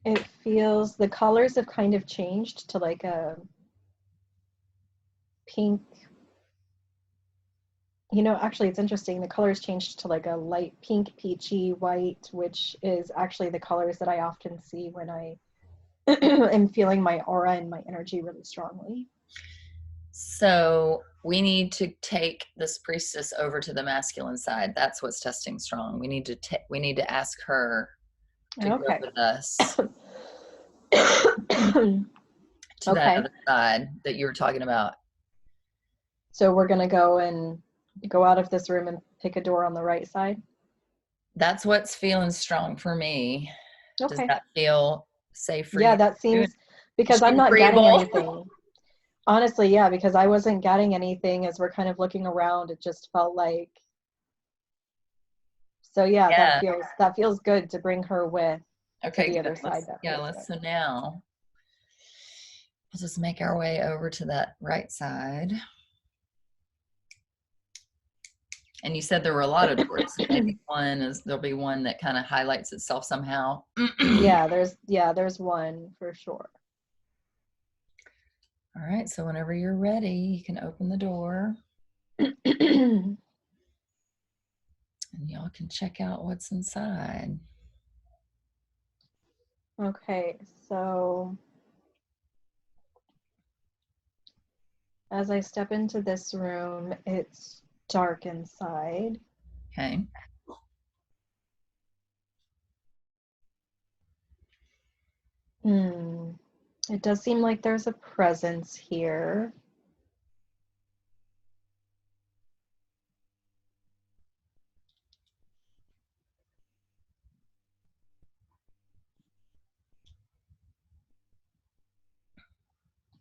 [SPEAKER 3] It feels, the colors have kind of changed to like a pink. You know, actually it's interesting. The colors changed to like a light pink, peachy, white, which is actually the colors that I often see when I am feeling my aura and my energy really strongly.
[SPEAKER 1] So we need to take this priestess over to the masculine side. That's what's testing strong. We need to ask her to go with us to that other side that you were talking about.
[SPEAKER 3] So we're gonna go out of this room and pick a door on the right side.
[SPEAKER 1] That's what's feeling strong for me. Does that feel safe for you?
[SPEAKER 3] Yeah, that seems, because I'm not getting anything. Honestly, yeah, because I wasn't getting anything as we're kind of looking around. It just felt like, so yeah. that feels good to bring her with to the other side.
[SPEAKER 1] So now we'll just make our way over to that right side. And you said there were a lot of doors. So maybe there'll be one that kind of highlights itself somehow.
[SPEAKER 3] there's one for sure.
[SPEAKER 1] All right, so whenever you're ready, you can open the door. And y'all y'all can check out what's inside.
[SPEAKER 3] Okay, so as I step into this room, it's dark inside.
[SPEAKER 1] Okay.
[SPEAKER 3] It does seem like there's a presence here.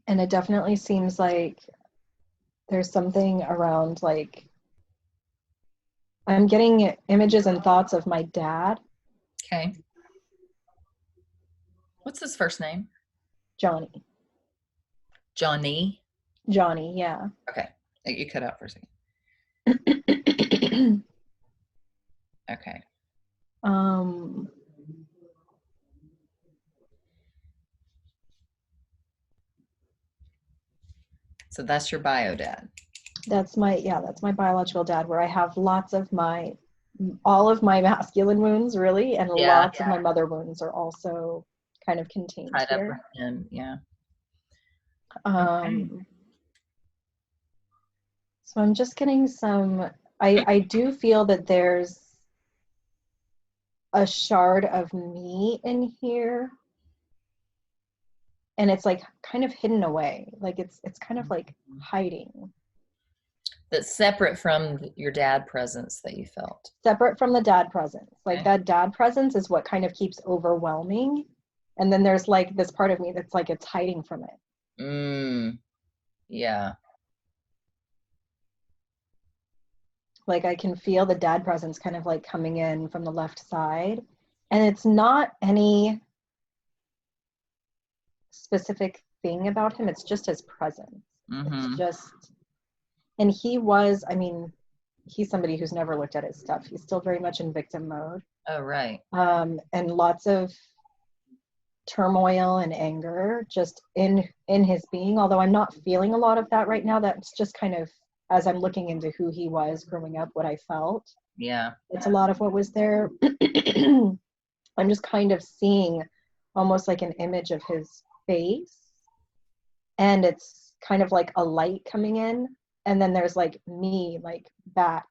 [SPEAKER 3] And it definitely seems like there's something around, like, I'm getting images and thoughts of my dad,
[SPEAKER 1] Okay. What's his first name?
[SPEAKER 3] Johnny.
[SPEAKER 1] Johnny.
[SPEAKER 3] Johnny, yeah.
[SPEAKER 1] Okay. You cut out for a second. Okay. So that's your bio dad.
[SPEAKER 3] That's my biological dad, where I have lots of all of my masculine wounds, really, and lots of my mother wounds are also kind of contained
[SPEAKER 1] Tied
[SPEAKER 3] here.
[SPEAKER 1] up with him, yeah.
[SPEAKER 3] Okay. So I'm just getting I do feel that there's a shard of me in here, and it's like kind of hidden away, like it's kind of like hiding.
[SPEAKER 1] That's separate from your dad presence that you felt.
[SPEAKER 3] Separate from the dad presence. Like,
[SPEAKER 1] Okay.
[SPEAKER 3] that dad presence is what kind of keeps overwhelming. And then there's like this part of me that's like it's hiding from it.
[SPEAKER 1] Yeah.
[SPEAKER 3] Like, I can feel the dad presence kind of like coming in from the left side. And it's not any specific thing about him. It's just his presence. It's just, and he's somebody who's never looked at his stuff. He's still very much in victim mode.
[SPEAKER 1] Oh, right.
[SPEAKER 3] And lots of turmoil and anger just in his being, although I'm not feeling a lot of that right now. That's just kind of, as I'm looking into who he was growing up, what I felt.
[SPEAKER 1] Yeah.
[SPEAKER 3] It's a lot of what was there. I'm just kind of seeing almost like an image of his face, and it's kind of like a light coming in, and then there's like me, like, back,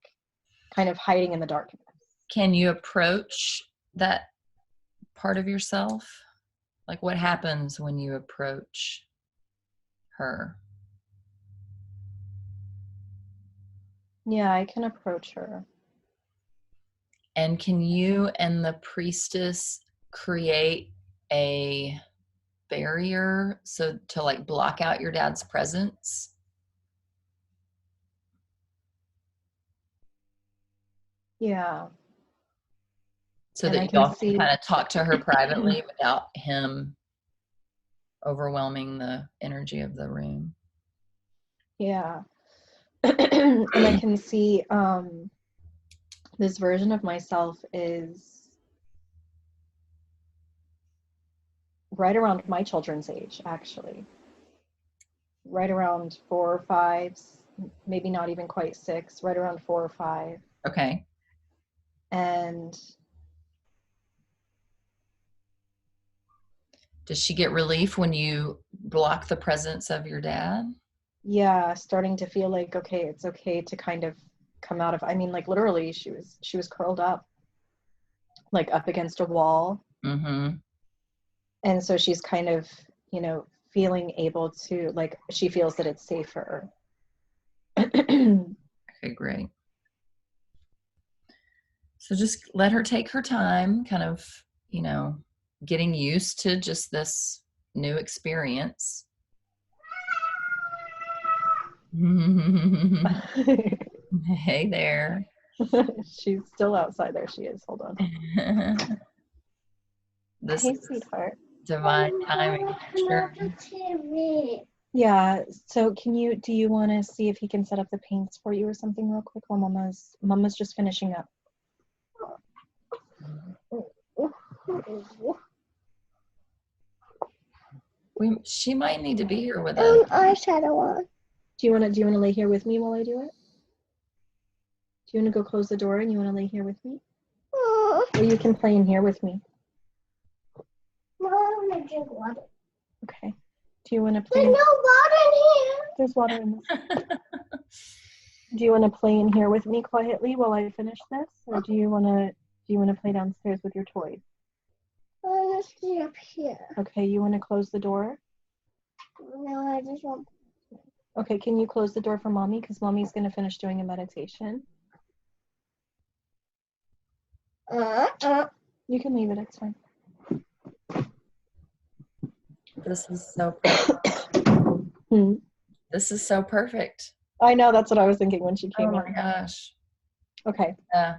[SPEAKER 3] kind of hiding in the darkness.
[SPEAKER 1] Can you approach that part of yourself? Like, what happens when you approach her?
[SPEAKER 3] Yeah, I can approach her.
[SPEAKER 1] And can you and the priestess create a barrier so to like block out your dad's presence?
[SPEAKER 3] Yeah.
[SPEAKER 1] So
[SPEAKER 3] And
[SPEAKER 1] that
[SPEAKER 3] I
[SPEAKER 1] y'all
[SPEAKER 3] can see,
[SPEAKER 1] kind of talk to her privately without him overwhelming the energy of the room.
[SPEAKER 3] yeah. And I can see this version of myself is right around my children's age, actually. Right around 4 or 5, maybe not even quite 6, right around 4 or 5.
[SPEAKER 1] Okay.
[SPEAKER 3] And
[SPEAKER 1] does she get relief when you block the presence of your dad?
[SPEAKER 3] yeah, starting to feel like, okay, it's okay to kind of come out of, I mean, like, literally she was curled up, like, up against a wall. And so she's kind of, feeling able to, like, she feels that it's safer.
[SPEAKER 1] Okay, great. So just let her take her time, kind of, getting used to just this new experience. Hey there.
[SPEAKER 3] She's still outside. There she is. Hold on.
[SPEAKER 1] This
[SPEAKER 3] hey,
[SPEAKER 1] is
[SPEAKER 3] sweetheart.
[SPEAKER 1] divine timing. Sure.
[SPEAKER 3] Yeah. So do you want to see if he can set up the paints for you or something real quick while Mama's just finishing up?
[SPEAKER 1] She might need to be here with us.
[SPEAKER 3] Eyeshadow on. Do you want to lay here with me while I do it? you want to go close the door and you want to lay here with me? Or you can play in here with me.
[SPEAKER 4] No, I want to drink water.
[SPEAKER 3] Okay. Do you want to play?
[SPEAKER 4] There's no water in here.
[SPEAKER 3] There's water in this. Do you want to play in here with me quietly while I finish this, or do you want to play downstairs with your toys?
[SPEAKER 4] I want to stay up here.
[SPEAKER 3] Okay. You want to close the door?
[SPEAKER 4] No, I just want.
[SPEAKER 3] Okay. Can you close the door for mommy? Because mommy's gonna finish doing a meditation. You can leave it. It's fine.
[SPEAKER 1] This is so perfect. This is so perfect.
[SPEAKER 3] I know, that's what I was thinking when she came
[SPEAKER 1] Oh my
[SPEAKER 3] in.
[SPEAKER 1] gosh.
[SPEAKER 3] Okay.
[SPEAKER 1] Yeah.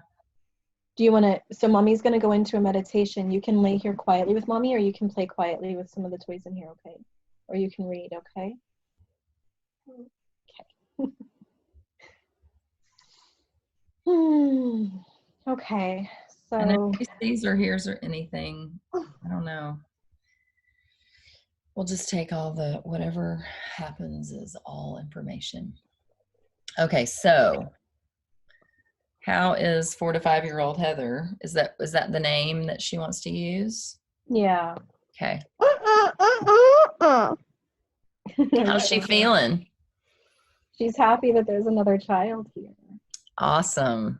[SPEAKER 3] Do you want to, so mommy's going to go into a meditation. You can lay here quietly with mommy, or you can play quietly with some of the toys in here, okay? Or you can read, okay? Okay. Okay,
[SPEAKER 1] And
[SPEAKER 3] so.
[SPEAKER 1] if he sees or hears or anything, I don't know. We'll just take all the, whatever happens is all information. Okay, so how is 4 to 5-year-old Heather? Is that the name that she wants to use?
[SPEAKER 3] Yeah.
[SPEAKER 1] Okay. How's she feeling?
[SPEAKER 3] She's happy that there's another child here.
[SPEAKER 1] Awesome.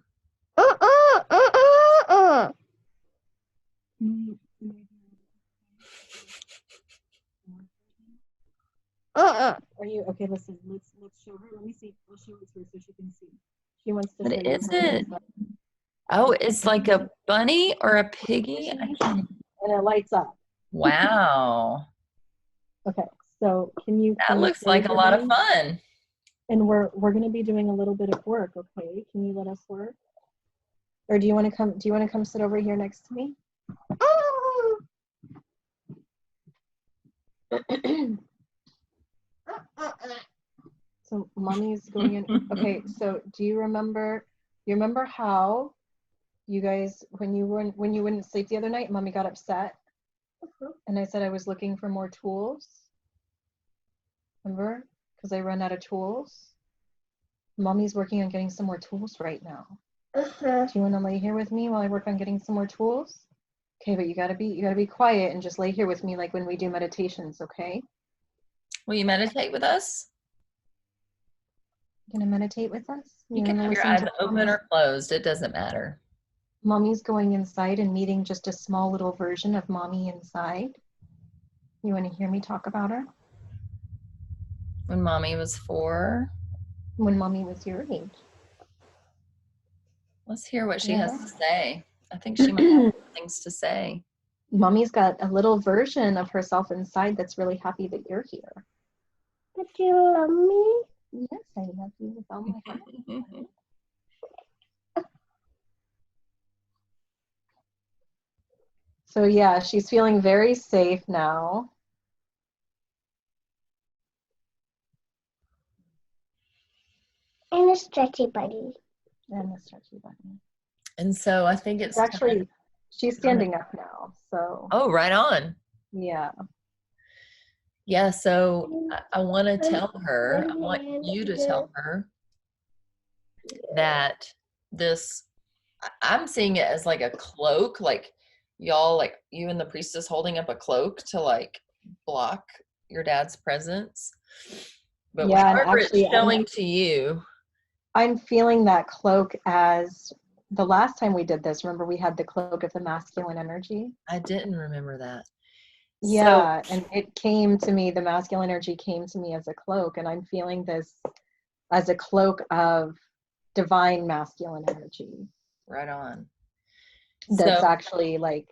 [SPEAKER 3] Are you okay? Listen, let's show her. Let me see. I'll show it to her so she can see. She wants to.
[SPEAKER 1] What
[SPEAKER 3] show you
[SPEAKER 1] is
[SPEAKER 3] her
[SPEAKER 1] it?
[SPEAKER 3] inside.
[SPEAKER 1] Oh, it's like a bunny or a piggy? I can't.
[SPEAKER 3] And it lights up.
[SPEAKER 1] Wow.
[SPEAKER 3] Okay, so can you?
[SPEAKER 1] That looks like a lot of fun.
[SPEAKER 3] And we're gonna be doing a little bit of work. Okay, can you let us work? Or do you want to come? Do you want to come sit over here next to me? So mommy's going in. Okay, so do you remember? You remember how you guys, when you wouldn't sleep the other night, mommy got upset, and I said I was looking for more tools. Remember? Because I ran out of tools. Mommy's working on getting some more tools right now. Do you want to lay here with me while I work on getting some more tools? Okay, but you gotta be quiet and just lay here with me like when we do meditations, okay?
[SPEAKER 1] Will you meditate with us?
[SPEAKER 3] You gonna meditate with us?
[SPEAKER 1] You can have your eyes open or closed. It doesn't matter.
[SPEAKER 3] Mommy's going inside and meeting just a small little version of mommy inside. You want to hear me talk about her?
[SPEAKER 1] When mommy was 4.
[SPEAKER 3] When mommy was your age.
[SPEAKER 1] Let's hear what she
[SPEAKER 3] Yeah.
[SPEAKER 1] has to say. I think she might have things to say.
[SPEAKER 3] Mommy's got a little version of herself inside that's really happy that you're here.
[SPEAKER 4] But you love me?
[SPEAKER 3] Yes, I love you with all my heart. So yeah, she's feeling very safe now.
[SPEAKER 4] And a stretchy buddy.
[SPEAKER 3] And the stretchy button.
[SPEAKER 1] And so I think it's
[SPEAKER 3] Actually, she's standing up now, so.
[SPEAKER 1] Oh, right on.
[SPEAKER 3] Yeah.
[SPEAKER 1] Yeah, so I want to tell her, I want you to tell her that I'm seeing it as like a cloak, like y'all, like you and the priestess holding up a cloak to like block your dad's presence. But
[SPEAKER 3] Yeah, and
[SPEAKER 1] whatever
[SPEAKER 3] actually,
[SPEAKER 1] it's showing to you.
[SPEAKER 3] I'm feeling that cloak as the last time we did this. Remember, we had the cloak of the masculine energy?
[SPEAKER 1] I didn't remember that.
[SPEAKER 3] Yeah, and it came to me, the masculine energy came to me as a cloak, and I'm feeling this as a cloak of divine masculine energy.
[SPEAKER 1] Right on.
[SPEAKER 3] That's actually like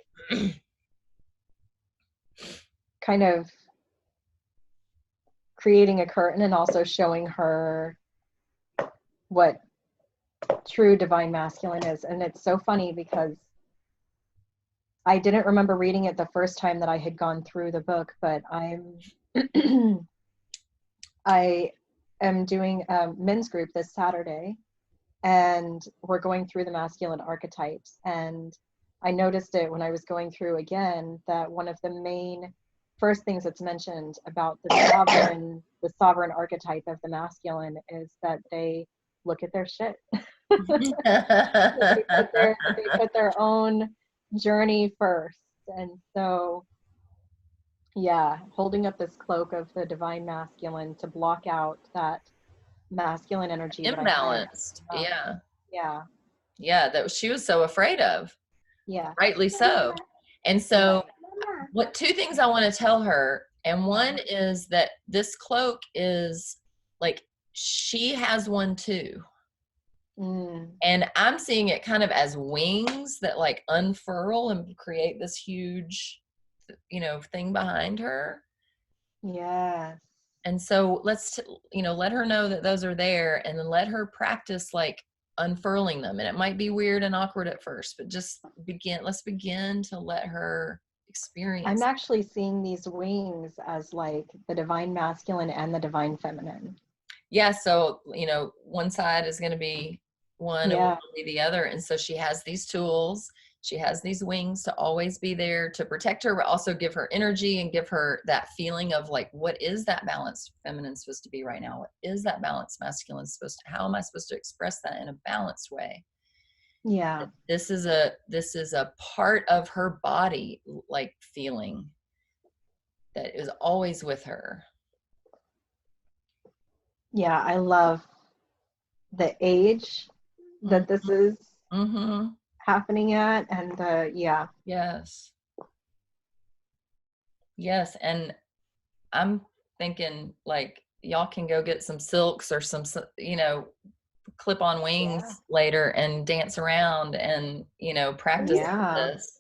[SPEAKER 3] kind of creating a curtain and also showing her what true divine masculine is. And it's so funny because I didn't remember reading it the first time that I had gone through the book, but I am doing a men's group this Saturday, and we're going through the masculine archetypes. And I noticed it when I was going through again, that one of the main first things that's mentioned about the sovereign archetype of the masculine is that they look at their shit. They put their own journey first. And so, yeah, holding up this cloak of the divine masculine to block out that masculine energy that I had.
[SPEAKER 1] Imbalanced. Yeah.
[SPEAKER 3] Yeah.
[SPEAKER 1] Yeah. That she was so afraid of.
[SPEAKER 3] Yeah.
[SPEAKER 1] Rightly so. And so, what two things I want to tell her, and one is that this cloak is like, she has one too. And I'm seeing it kind of as wings that like unfurl and create this huge, thing behind her.
[SPEAKER 3] Yes.
[SPEAKER 1] And so let's, let her know that those are there, and then let her practice like unfurling them. And it might be weird and awkward at first, but just let's begin to let her experience.
[SPEAKER 3] I'm actually seeing these wings as like the divine masculine and the divine feminine.
[SPEAKER 1] Yeah. So, one side is going to be one and one will be the other. And so she has these tools. She has these wings to always be there to protect her, but also give her energy and give her that feeling of like, what is that balanced feminine supposed to be right now? What is that balanced masculine how am I supposed to express that in a balanced way?
[SPEAKER 3] Yeah.
[SPEAKER 1] This is a part of her body, like feeling that is always with her.
[SPEAKER 3] Yeah. I love the age that this is happening at, and
[SPEAKER 1] yes. And I'm thinking like y'all can go get some silks or some clip on wings later and dance around and practice this.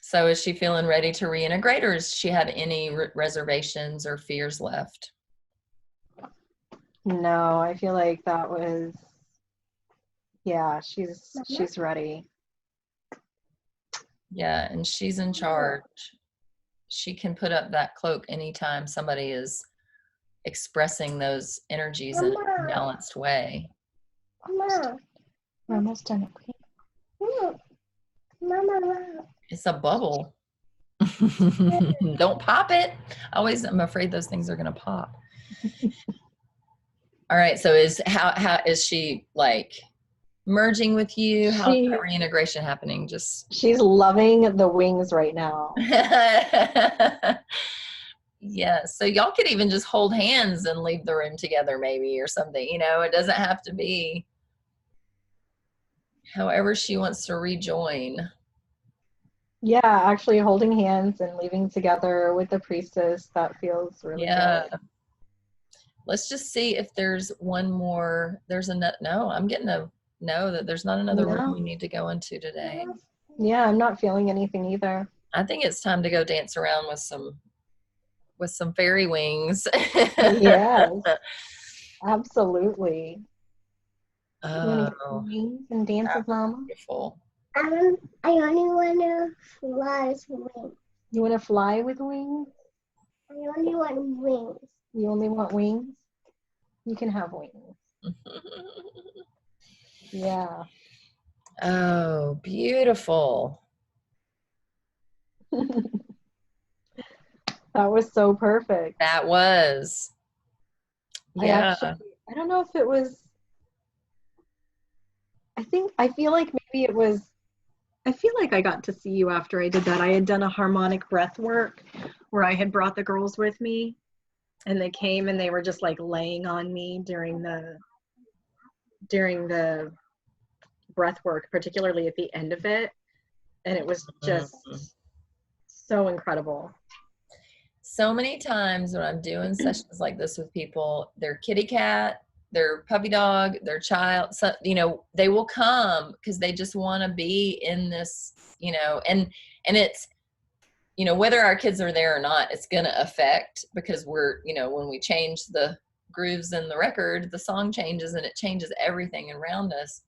[SPEAKER 1] So is she feeling ready to reintegrate, or does she have any reservations or fears left?
[SPEAKER 3] No, I feel like that was, she's ready.
[SPEAKER 1] Yeah, and she's in charge. She can put up that cloak anytime somebody is expressing those energies in a balanced way.
[SPEAKER 3] We're almost done.
[SPEAKER 1] It's a bubble. Don't pop it. I'm afraid those things are going to pop. All right. So how is she like merging with you? How's that reintegration happening?
[SPEAKER 3] She's loving the wings right now.
[SPEAKER 1] Yeah. So y'all could even just hold hands and leave the room together maybe, or something, it doesn't have to be however she wants to rejoin.
[SPEAKER 3] Yeah, actually holding hands and leaving together with the priestess, that feels really good.
[SPEAKER 1] Let's just see if there's one more. I'm getting a no that there's not another room we need to go into today.
[SPEAKER 3] Yeah, I'm not feeling anything either.
[SPEAKER 1] I think it's time to go dance around with some fairy wings.
[SPEAKER 3] Yes, absolutely.
[SPEAKER 1] Oh,
[SPEAKER 3] wings and dance with Mama.
[SPEAKER 1] Beautiful.
[SPEAKER 4] I only want to fly with wings.
[SPEAKER 3] You want to fly with wings?
[SPEAKER 4] I only want wings.
[SPEAKER 3] You only want wings? You can have wings. Yeah.
[SPEAKER 1] Oh, beautiful.
[SPEAKER 3] That was so perfect.
[SPEAKER 1] That was. Yeah.
[SPEAKER 3] I don't know if it was, I feel like maybe it was, I feel like I got to see you after I did that. I had done a harmonic breath work where I had brought the girls with me, and they came and they were just like laying on me during the breath work, particularly at the end of it. And it was just so incredible.
[SPEAKER 1] So many times when I'm doing sessions like this with people, their kitty cat, their puppy dog, their child, so, they will come because they just want to be in this, and it's, whether our kids are there or not, it's going to affect, because we're, when we change the grooves in the record, the song changes and it changes everything around us.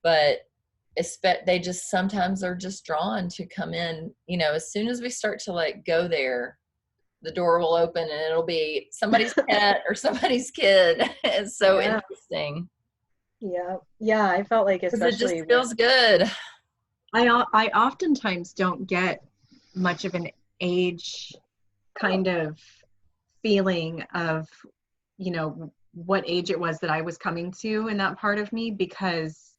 [SPEAKER 1] But they just sometimes are just drawn to come in, as soon as we start to like go there, the door will open and it'll be somebody's pet or somebody's kid. It's so interesting.
[SPEAKER 3] Yeah, I felt like especially
[SPEAKER 1] it just feels good.
[SPEAKER 2] I oftentimes don't get much of an age kind of feeling of you know, what age it was that I was coming to in that part of me, because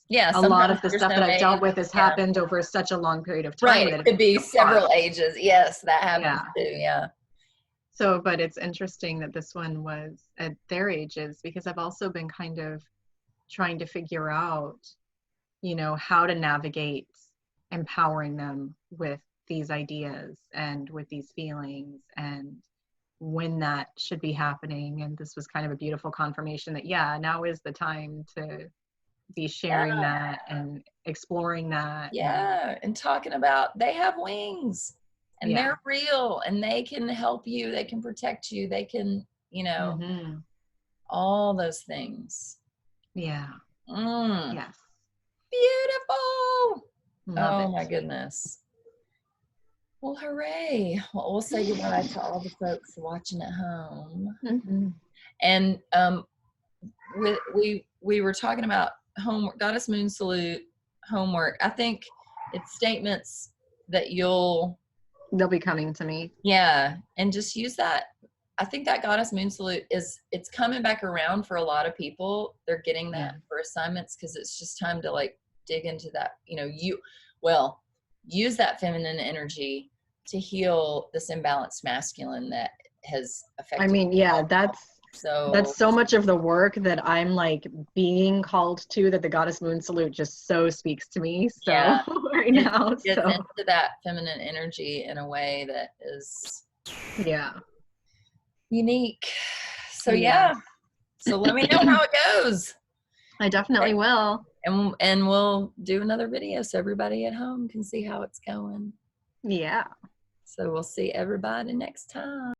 [SPEAKER 1] Yeah.
[SPEAKER 2] a lot of
[SPEAKER 1] sometimes
[SPEAKER 2] the
[SPEAKER 1] there's
[SPEAKER 2] stuff
[SPEAKER 1] no
[SPEAKER 2] that I've dealt
[SPEAKER 1] age.
[SPEAKER 2] with has
[SPEAKER 1] Yeah.
[SPEAKER 2] happened over such a long period of time.
[SPEAKER 1] Right.
[SPEAKER 2] That
[SPEAKER 1] It could be
[SPEAKER 2] it's hard.
[SPEAKER 1] several ages. Yes, that happens
[SPEAKER 2] Yeah.
[SPEAKER 1] too. Yeah.
[SPEAKER 2] So, but it's interesting that this one was at their ages, because I've also been kind of trying to figure out, you know, how to navigate empowering them with these ideas and with these feelings, and when that should be happening. And this was kind of a beautiful confirmation that, yeah, now is the time to be sharing that and exploring that.
[SPEAKER 1] Yeah. And talking about they have wings and
[SPEAKER 2] Yeah.
[SPEAKER 1] they're real and they can help you. They can protect you. They can, you know,
[SPEAKER 2] Mhm.
[SPEAKER 1] all those things.
[SPEAKER 2] Yeah.
[SPEAKER 1] Mm,
[SPEAKER 2] Yes.
[SPEAKER 1] beautiful.
[SPEAKER 2] Love
[SPEAKER 1] Oh
[SPEAKER 2] it.
[SPEAKER 1] my goodness. Well, hooray. Well, we'll say goodbye to all the folks watching at home.
[SPEAKER 2] Mhm.
[SPEAKER 1] And we were talking about homework, Goddess Moon Salute homework. I think it's statements that you'll,
[SPEAKER 2] They'll be coming to me.
[SPEAKER 1] yeah, and just use that. I think that Goddess Moon Salute it's coming back around for a lot of people. They're getting that
[SPEAKER 2] Yeah.
[SPEAKER 1] for assignments because it's just time to like dig into that, you know, use that feminine energy to heal this imbalanced masculine that has affected.
[SPEAKER 2] I mean, yeah, that's so much of the work that I'm like being called to, that the Goddess Moon Salute just so speaks to me. So
[SPEAKER 1] Yeah.
[SPEAKER 2] right now,
[SPEAKER 1] Gets
[SPEAKER 2] so
[SPEAKER 1] into that feminine energy in a way that is
[SPEAKER 2] yeah.
[SPEAKER 1] unique. So
[SPEAKER 2] Yeah.
[SPEAKER 1] yeah. So let me know how it goes.
[SPEAKER 2] I definitely will.
[SPEAKER 1] And we'll do another video so everybody at home can see how it's going.
[SPEAKER 2] Yeah.
[SPEAKER 1] So we'll see everybody next time.